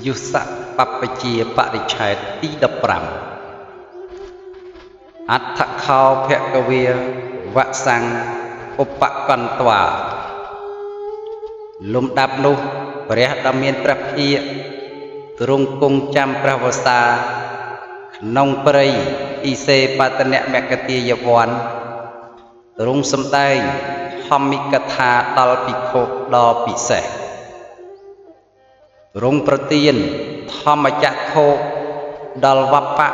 យុសបព្វជាបរិច្ឆេទទី15អដ្ឋខោភគវាវសੰឧបកន្ត្វាលំដាប់នោះព្រះដ៏មានព្រះភិក្ខទ្រង់គង់ចាំព្រះវស្សាក្នុងព្រៃឥសេបតនមគតិយវ័នទ្រង់សម្ដែងធម្មិកថាដល់ភិក្ខុដ៏ពិសេសទ្រង់ប្រទានធម្មចក្ខុដល់វបៈ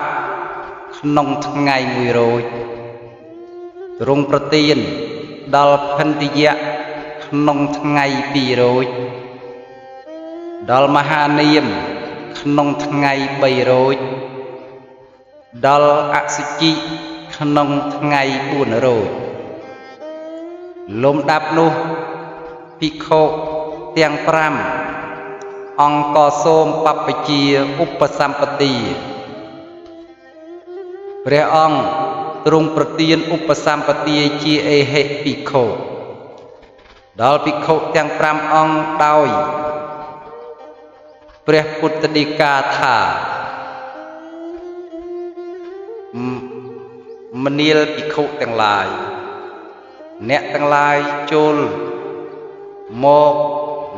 ក្នុងថ្ងៃមួយរោចទ្រង់ប្រទានដល់ផន្តិយៈក្នុងថ្ងៃពីររោចដល់មហានាមក្នុងថ្ងៃ3រោចដល់អសុជិក្នុងថ្ងៃ4រោចលំដាប់នោះភិក្ខុទាំង5អង្គក៏សូមបព្វជិឧបសម្បទាព្រះអង្គទ្រង់ប្រទានឧបសម្បទាជាអេហិភិក្ខុដល់ភិក្ខុទាំង5អង្គដោយព្រះពុទ្ធដីកាថាមនាលភិក្ខុទាំងឡាយអ្នកទាំងឡាយចូលមក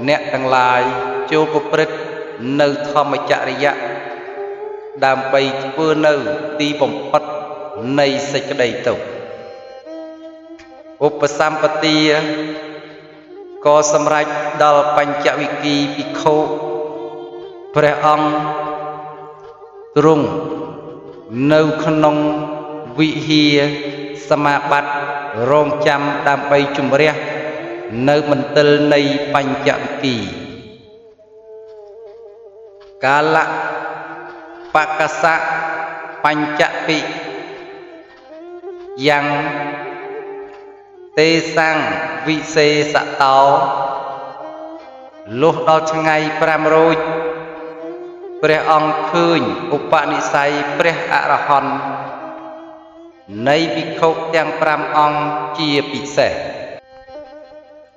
អ្នកទាំងឡាយចូលប្រព្រឹត្តនៅធម្មចរិយៈដើម្បីធ្វើនៅទីបំផុតនៃសេចក្តីទុក្ខឧបសម្បទាក៏សម្រេចដល់បញ្ចវិគីភិក្ខុព្រះអង្គទ្រង់នៅក្នុងវិហារសមាបត្តិរងចាំដើម្បីជំរះនៅមន្ទិលនៃបញ្ចវិគីកាលៈបកសៈបញ្ចពិយ៉ាងទេសੰវិសេសតោលុះដល់ថ្ងៃ5រោចព្រះអង្គឃើញឧបនិស្ស័យព្រះអរហន្តនៃភិក្ខុទាំង5អង្គជាពិសេស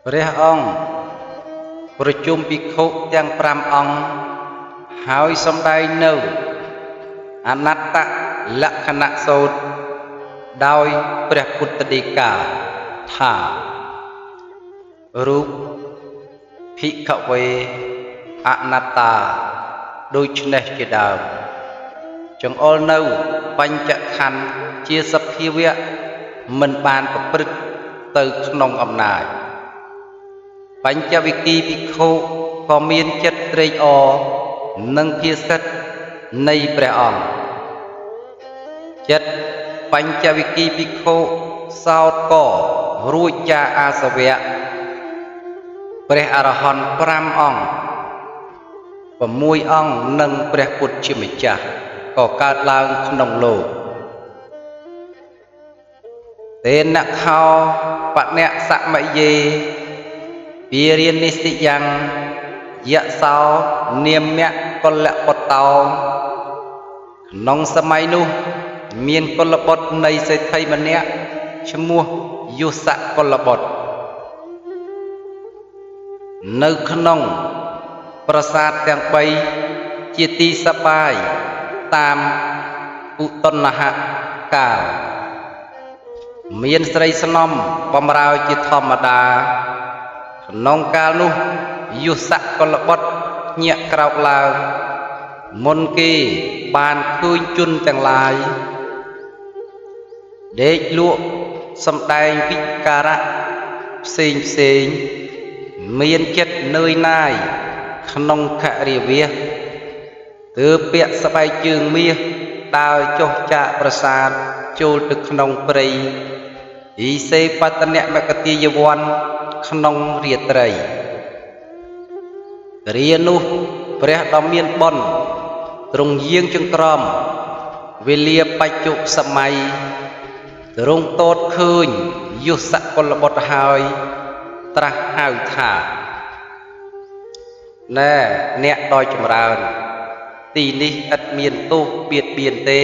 ព្រះអង្គប្រជុំភិក្ខុទាំង5អង្គហើយសម្ដែងនៅអនត្តលក្ខណៈសូត្រដោយព្រះពុទ្ធដីកាថារូបភិក្ខវេអនត្តាដូច្នេះជាដើមចង្អុលនៅបញ្ចខណ្ឌជាសភាវៈមិនបានប្រព្រឹត្តទៅក្នុងអំណាចបញ្ចវិគីភិក្ខុក៏មានចិត្តត្រេកអរនឹងភាសិទ្ធនៃព្រះអង្គចិត្តបញ្ចវិគីភិក្ខុសោតក៏រួចចាអាសវៈព្រះអរហន្ត5អង្គ6អង្គនិងព្រះពុទ្ធជាម្ចាស់ក៏កើតឡើងក្នុងលោកទេនខោបនៈសមយេពីរានិសិយ៉ាងយសោនាមៈកលបតោក្នុងសម័យនោះមានកុលបុត្រនៃសេដ្ឋីម្នាក់ឈ្មោះយុសកុលបុត្រនៅក្នុងប្រាសាទទាំង3ជាទីសប្បាយតាមឧតុនហកាលមានស្រីស្នំបំរើជាធម្មតាក្នុងកាលនោះយុសកុលបុត្រញាក់ក្រោកឡើងមុនគេបានឃើញជនទាំងឡាយដេកលក់សម្ដែងវិការៈផ្សេងមានចិត្តនឿយណាយក្នុងខរិវាសទើបពាក់ស្បែកជើងមាសដើរចុះចាកប្រាសាទចូលទៅក្នុងព្រៃឥសេបតនមគតិយវ័នក្នុងរាត្រីគ្រានោះព្រះដ៏មានបុណ្យទ្រង់យាងចង្ក្រមវេលាបច្ចុសម័យទ្រង់ទតឃើញយុសកុលបុត្រហើយត្រាស់ហៅថាណែអ្នកដ៏ចម្រើនទីនេះឥតមានទោសបៀតបៀនទេ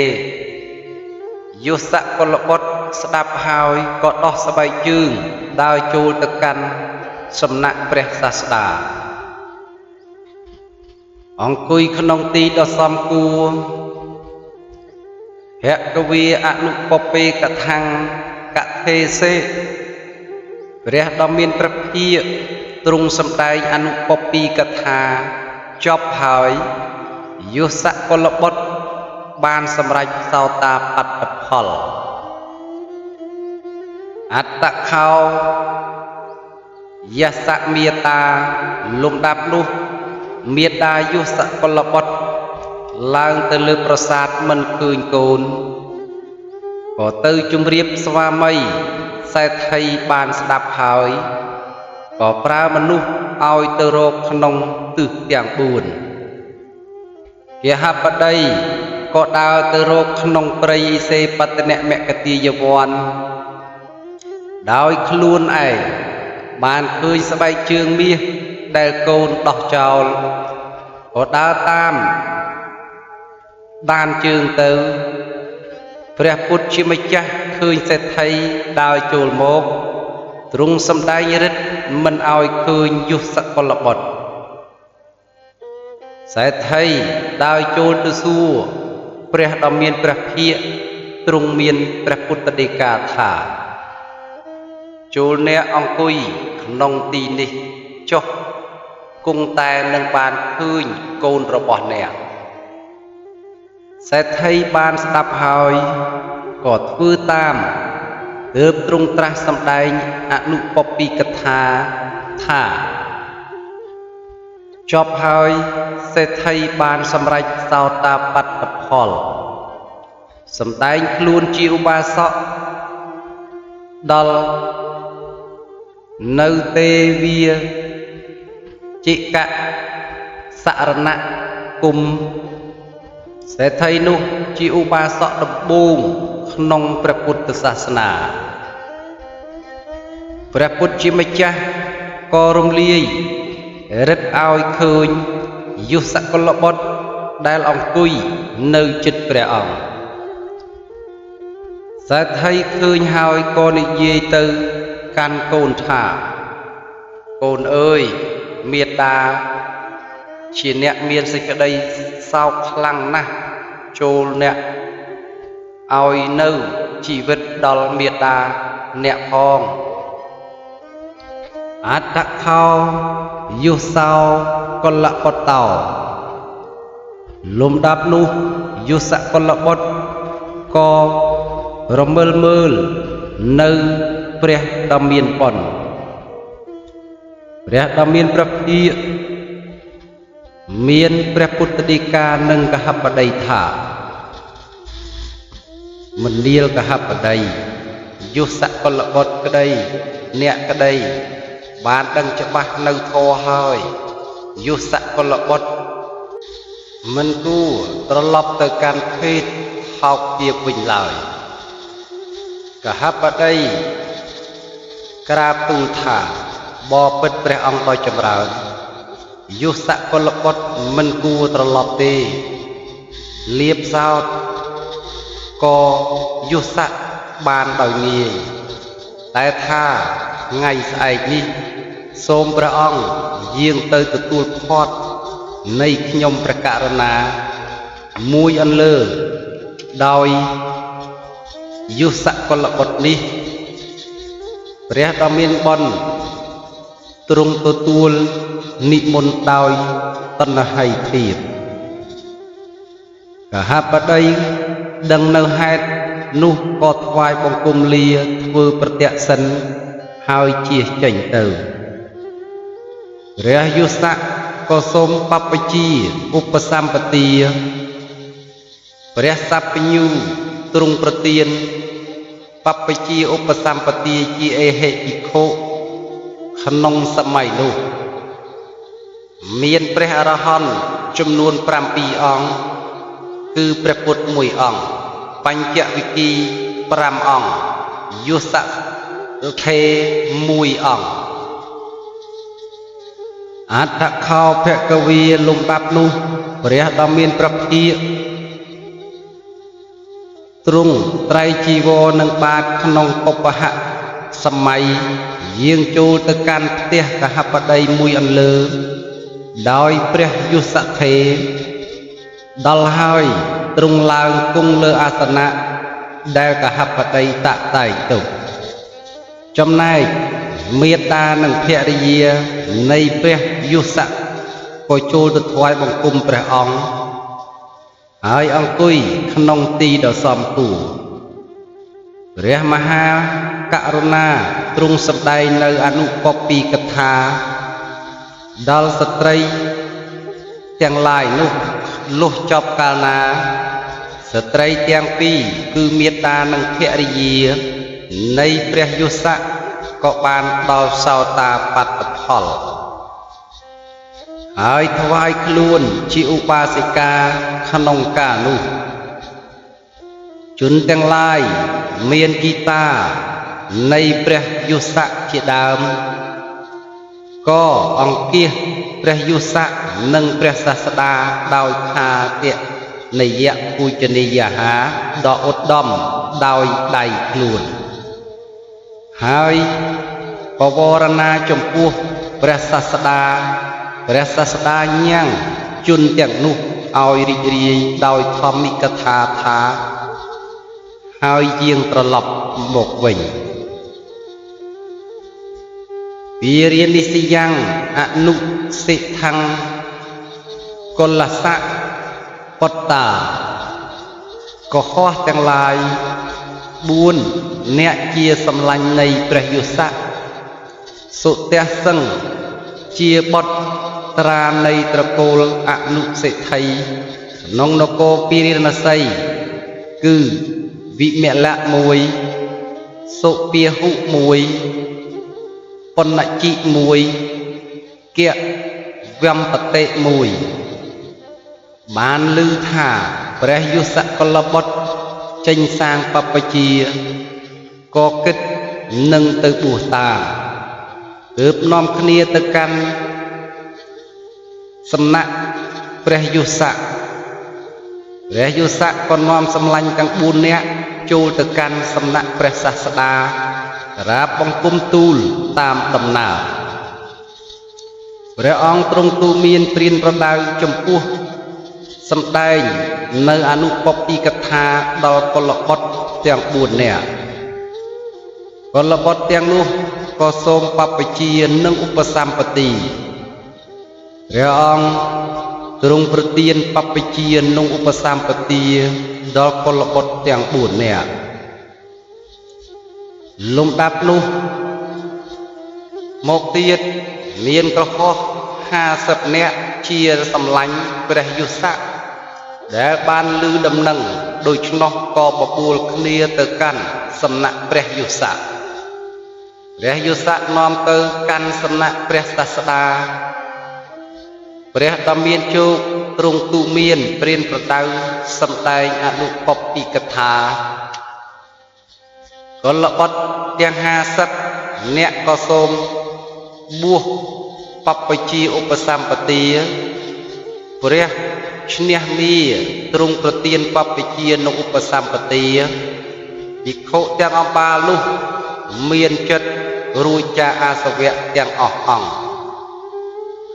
យុសកុលបុត្រស្ដាប់ហើយក៏ដោះស្បែកជើងដើរចូលទៅកាន់សំណាក់ព្រះសាស្តា អង្គុយក្នុងទីដ៏សមគួរភគវីអនុពពេកថាំងកថេសេព្រះដ៏មានព្រះភិក្ខទ្រង់សម្ដែងអនុពពីកថាចប់ហើយយុសកុលបុត្របានសម្រេចសោតាបត្តផលអត្តខោយសមេតាលំដាប់នោះមេតាយុសកុលបុត្រឡើងទៅលើប្រាសាទមិនឃើញកូនក៏ទៅជម្រាបស្វាមីសេដ្ឋីបានស្ដាប់ហើយក៏ប្រើមនុស្សឲ្យទៅរកក្នុងទិសទាំង4គេហបតីក៏ដើរទៅរកក្នុងព្រៃឥសេបតនមគតិយវ័នដោយខ្លួនឯងបានឃើញស្បែកជើងមាសដែលកូនដោះចោលក៏ដើរតាមបានជើងទៅព្រះពុទ្ធជាម្ចាស់ឃើញសេដ្ឋីដើរចូលមកទ្រង់សម្ដែងឫទ្ធិមិនឲ្យឃើញយុសកុលបុត្រសេដ្ឋីដើរចូលទៅសួរព្រះដ៏មានព្រះភិក្ខទ្រង់មានព្រះពុទ្ធដីកាថាចូលអ្នកអង្គុយក្នុងទីនេះចុះគង់តែនឹងបានឃើញកូនរបស់អ្នកសេដ្ឋីបានស្ដាប់ហើយក៏ធ្វើតាមទើបទ្រង់ត្រាស់សម្ដែងអនុពពីកថាថាចប់ហើយសេដ្ឋីបានសម្រេចសោតាបត្តផលសម្ដែងខ្លួនជាឧបាសកដល់នៅទេវាចិកសរណគុំសេដ្ឋីនោះជាឧបាសកដំបូងក្នុងព្រះពុទ្ធសាសនាព្រះពុទ្ធជាម្ចាស់ក៏រំលាយរិទ្ធឲ្យឃើញយុសកុលបុត្រដែលអង្គុយនៅជិតព្រះអង្គសេដ្ឋីឃើញហើយក៏និយាយទៅកាន់កូនថាកូនអើយមេត្តាជាអ្នកមានសេចក្តីសោកខ្លាំងណាស់ចូលអ្នកឲ្យនៅជីវិតដល់មេត្តាអ្នកផងអត្តខោយុសោកុលបុត្រោលំដាប់នោះយុសកុលបុត្រក៏រមើលមើលនៅព្រះដ៏មានបុណ្យព្រះដ៏មានព្រះភិក្ខមានព្រះពុទ្ធដីកានិងកហបតីថាមនាលកហបតីយុសកុលបុត្រក្តីអ្នកក្តីបានដឹងច្បាស់នៅធម៌ហើយយុសកុលបុត្រមិនគួរត្រឡប់ទៅកាន់ភេទហោកទាបវិញឡើយកហបតីក្រាបទូលថាបបិទ្ធព្រះអង្គដ៏ចម្រើនយុសកុលបុត្រមិនគួរត្រឡប់ទេលៀបសោតក៏យុសៈបានដោយងាយតែថាថ្ងៃស្អែកនេះសូមព្រះអង្គយាងទៅទទួលផាត់នៃខ្ញុំព្រះករុណាមួយអន្លើដោយយុសកុលបុត្រនេះព្រះដ៏មានបុណ្យទ្រង់ទទួលនិមន្តដោយតណ្ហៃភាពកហបតីដឹងនៅហេតុនោះក៏ថ្វាយបង្គំលាធ្វើប្រទក្សិណហើយជៀសចេញទៅព្រះយុសៈក៏សូមបព្វជិឧបសម្បទាព្រះសព្វញ្ញូទ្រង់ប្រទានបព្វជិឧបសម្បទាជាអេហិភិក្ខុក្នុងសម័យនោះមានព្រះអរហន្តចំនួន7អង្គគឺព្រះពុទ្ធ1អង្គបញ្ចវិគី5អង្គយុសៈថេ1អង្គអត្តខោភគវីលំដាប់នោះព្រះដ៏មានព្រះភិក្ខទ្រង់ត្រៃជីវរនឹងបាតក្នុងឧបហៈសម័យយាងចូលទៅកាន់ផ្ទះកហបតីមួយអន្លើ ដោយព្រះយុសថេដល់ហើយទ្រង់ឡើងគង់លើអាសនៈដែលកហបតីតាក់តែងទុកចំណែកមេត្តានិងភរិយានៃព្រះយុសៈក៏ចូលទៅថ្វាយបង្គំព្រះអង្គហើយអង្គុយក្នុងទីដ៏សមគួរព្រះមហាករុណាទ្រង់សម្ដែងនៅអនុពពីកថាដល់ស្ត្រីទាំងឡាយនោះលុះចប់កាលណាស្ត្រីទាំងពីរគឺមេត្តានិងភរិយានៃព្រះយុសៈក៏បានដល់សោតាបត្តផលហើយថ្វាយខ្លួនជាឧបាសិកាក្នុងកាលនោះជនទាំងឡាយមានគីតានៃព្រះយុសៈជាដើមក៏អង្គាសព្រះយុសៈនិងព្រះសាស្តាដោយថាទៈនិយៈពូជនីយហាដ៏ឧត្តមដោយដៃខ្លួនហើយបវរណាចំពោះព្រះសាស្តាញ៉ាំងជនទាំងនោះឲ្យរីករាយដោយធម្មិកថាថាហើយយាងត្រឡប់មកវិញវិរិយនិសយ៉ាងអនុសិទ្ធੰកុលសៈបត្តាកុហកទាំងឡាយ4អ្នកជាសម្លាញ់នៃព្រះយុសៈសុទស្សឹងជាបុត្រានៃត្រកូលអនុសិទ្ធិក្នុងនគរពារាណសីគឺវិមលៈ1សុពាហុ1បណ្ណជិ1គៈវំបតិ1បានឮថាព្រះយុសកលបុត្រចេញសាងបព្វជិក៏គិតនឹងទៅបួសតាមទើបនាំគ្នាទៅកាន់សំណាក់ព្រះយុសៈក៏នាំសម្លាញ់ទាំង4នាក់ចូលទៅកាន់សំណាក់ព្រះសាស្តាក្រាបបង្គំទូលតាមដំណើរព្រះអង្គទ្រង់ទូលមានព្រានប្រដៅចំពោះសម្ដែងនៅអនុពពីកថាដល់កុលបុត្រទាំង4នាក់កុលបុត្រទាំងនោះក៏សូមបព្វជិនិងឧបសម្បទាព្រះអង្គទ្រង់ប្រទានបព្វជិនិងឧបសម្បទាដល់កុលបុត្រទាំង4នាក់លំដាប់នោះមកទៀតមានក្រហម50នាក់ជាសម្លាញ់ព្រះយុសៈដែលបានឮដំណឹងដូច្នោះក៏បបួលគ្នាទៅកាន់សំណាក់ព្រះយុសៈនាំទៅកាន់សំណាក់ព្រះសាស្តាព្រះដ៏មានជោគទ្រង់ទូមានព្រានប្រដៅសម្ដែងអនុពពីកថាកុលបុត្រទាំង50អ្នកក៏សូមបួសបព្វជិឧបសម្បទាព្រះឈ្នះមាទ្រង់ប្រទានបព្វជិនិងឧបសម្បទាភិក្ខុទាំងអម្បាលនោះមានចិត្តរួចចាកអាសវៈទាំងអស់អង្គ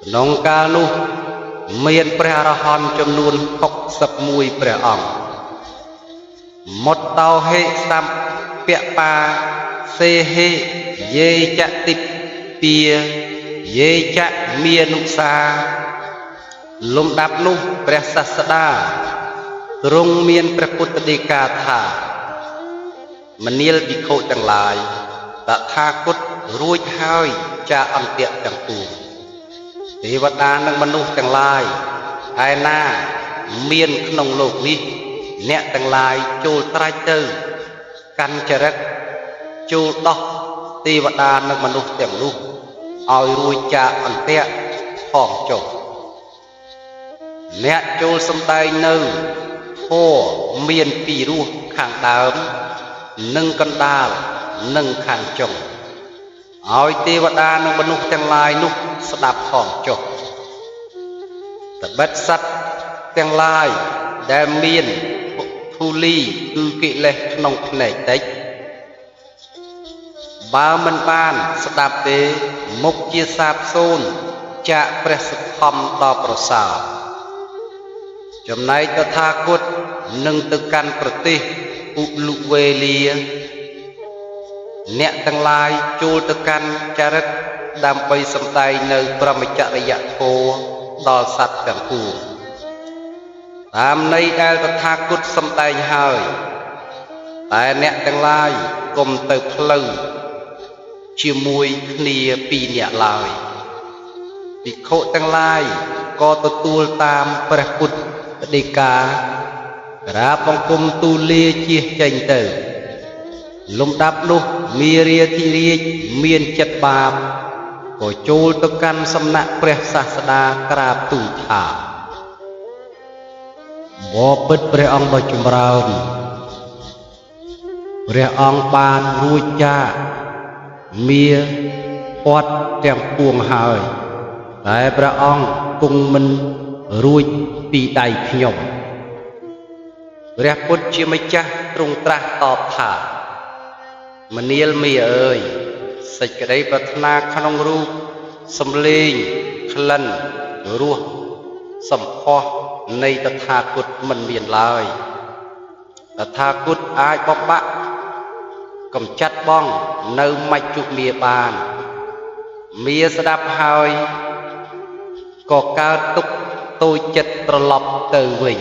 ក្នុងកាលនោះមានព្រះអរហន្តចំនួន61ព្រះអង្គមតតោហេសម្ពបាសេហេយេចតិពាយេចមានុសាលំដាប់នោះព្រះសាស្តាទ្រង់មានព្រះពុទ្ធដីកាថាមនាលភិក្ខុទាំងឡាយតថាគតរួចហើយចាអន្ទាក់ទាំងពួងទេវតានិងមនុស្សទាំងឡាយឯណាមានក្នុងលោកនេះអ្នកទាំងឡាយចូលត្រាច់ទៅកាន់ចរិតចូលដោះទេវតានិងមនុស្សទាំងនោះឲ្យរួចចាកអន្ទាក់ផងចុះអ្នកចូលសំដែងនៅធម៌មានពីររសខាងដើមនិងកណ្ដាលនិងខាងចុងឲ្យទេវតានិងមនុស្សទាំងឡាយនោះស្ដាប់ផងចុះត្បិតសត្វទាំងឡាយដែលមានធូលីគឺកិលេសក្នុងភ្នែកតិចបើមិនបានស្ដាប់ទេមុខជាសាបសូន្យ ចាកព្រះសុខំដល់ប្រសើរចំណែកតថាគតនឹងទៅកាន់ប្រទេសឧលុវេលាអ្នកទាំងឡាយចូលទៅកាន់ចរិតដើម្បីសម្ដែងនៅព្រហ្មចរិយធម៌ដល់សត្វទាំងពួងតាមន័យដែលតថាគតសម្ដែងហើយតែអ្នកទាំងឡាយកុំទៅផ្លូវជាមួយគ្នាពីរអ្នកឡើយភិក្ខុទាំងឡាយក៏ទទួលតាមព្រះពុទ្ធដីកាក្រាបបង្គំទូលាជៀសចេញទៅលំដាប់នោះមារាធិរាជមានចិត្តបាបក៏ចូលទៅកាន់សំណាក់ព្រះសាស្តាក្រាបទូលថាបបិទ្ធព្រះអង្គដ៏ចម្រើនព្រះអង្គបានរួចចាកមាពាត់ទាំងពួងហើយតែព្រះអង្គគង់មិនរួចពីដៃខ្ញុំព្រះពុទ្ធជាម្ចាស់ទ្រង់ត្រាស់តបថាមនាលមីអើយសេចក្តីប្រាថ្នាក្នុងរូបសំឡេងក្លិនរសសម្ផស្សនៃតថាគតមិនមានឡើយតថាគតអាចបំបាក់កំចាត់បងនៅមជ្ឈមាបានមាស្ដាប់ហើយក៏កើតទុក្ខតូចចិត្តត្រឡប់ទៅវិញ